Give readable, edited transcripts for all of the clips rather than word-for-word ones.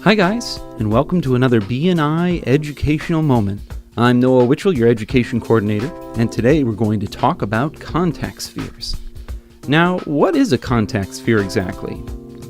Hi guys, and welcome to another B&I educational moment. I'm Noah Witchell, your education coordinator, and today we're going to talk about contact spheres. Now, what is a contact sphere exactly?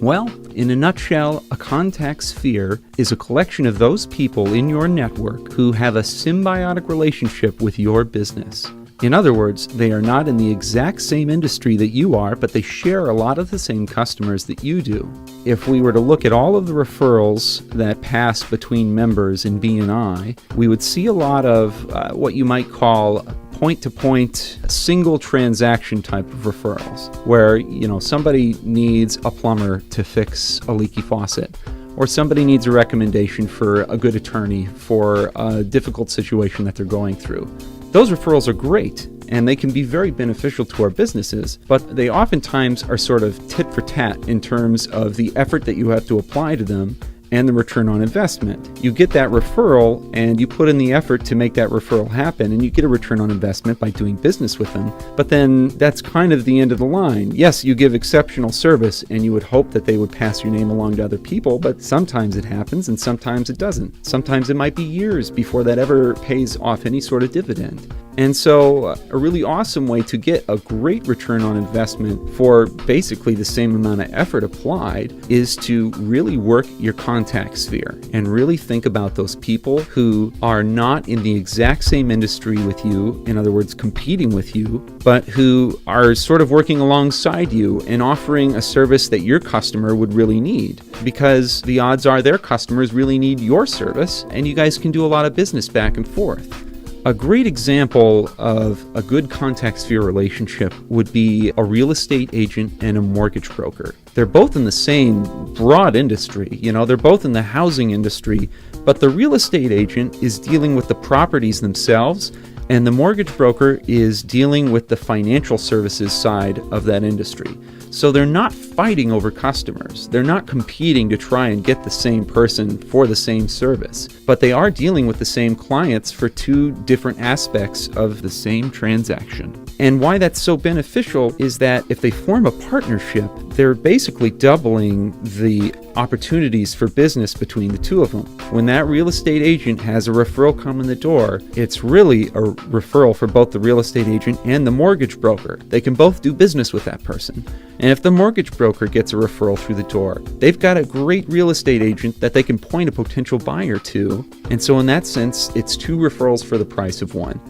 Well, in a nutshell, a contact sphere is a collection of those people in your network who have a symbiotic relationship with your business. In other words, they are not in the exact same industry that you are, but they share a lot of the same customers that you do. If we were to look at all of the referrals that pass between members in B&I, we would see a lot of what you might call point-to-point, single transaction type of referrals, where somebody needs a plumber to fix a leaky faucet, or somebody needs a recommendation for a good attorney for a difficult situation that they're going through. Those referrals are great, and they can be very beneficial to our businesses, but they oftentimes are sort of tit for tat in terms of the effort that you have to apply to them and the return on investment. You get that referral and you put in the effort to make that referral happen, and you get a return on investment by doing business with them. But then that's kind of the end of the line. Yes, you give exceptional service and you would hope that they would pass your name along to other people, but sometimes it happens and sometimes it doesn't. Sometimes it might be years before that ever pays off any sort of dividend. And so a really awesome way to get a great return on investment for basically the same amount of effort applied is to really work your contact sphere and really think about those people who are not in the exact same industry with you, in other words, competing with you, but who are sort of working alongside you and offering a service that your customer would really need, because the odds are their customers really need your service and you guys can do a lot of business back and forth. A great example of a good contact sphere relationship would be a real estate agent and a mortgage broker. They're both in the same broad industry, they're both in the housing industry, but the real estate agent is dealing with the properties themselves, and the mortgage broker is dealing with the financial services side of that industry. So they're not fighting over customers. They're not competing to try and get the same person for the same service, but they are dealing with the same clients for two different aspects of the same transaction. And why that's so beneficial is that if they form a partnership, they're basically doubling the opportunities for business between the two of them. When that real estate agent has a referral come in the door, it's really a referral for both the real estate agent and the mortgage broker. They can both do business with that person. And if the mortgage broker gets a referral through the door, they've got a great real estate agent that they can point a potential buyer to. And so in that sense, it's two referrals for the price of one.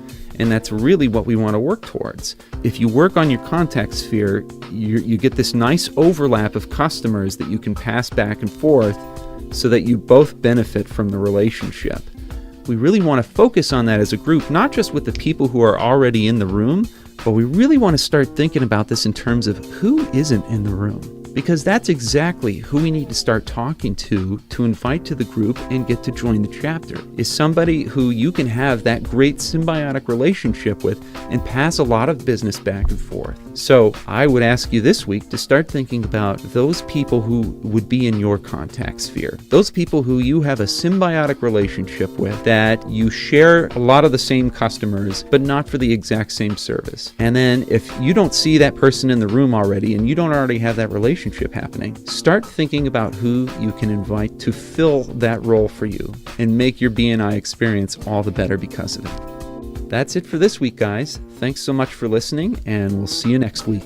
And that's really what we want to work towards. If you work on your contact sphere, you get this nice overlap of customers that you can pass back and forth so that you both benefit from the relationship. We really want to focus on that as a group, not just with the people who are already in the room, but we really want to start thinking about this in terms of who isn't in the room. Because that's exactly who we need to start talking to invite to the group and get to join the chapter, is somebody who you can have that great symbiotic relationship with and pass a lot of business back and forth. So I would ask you this week to start thinking about those people who would be in your contact sphere, those people who you have a symbiotic relationship with, that you share a lot of the same customers, but not for the exact same service. And then if you don't see that person in the room already and you don't already have that relationship happening, start thinking about who you can invite to fill that role for you and make your B&I experience all the better because of it. That's it for this week, guys. Thanks so much for listening, and we'll see you next week.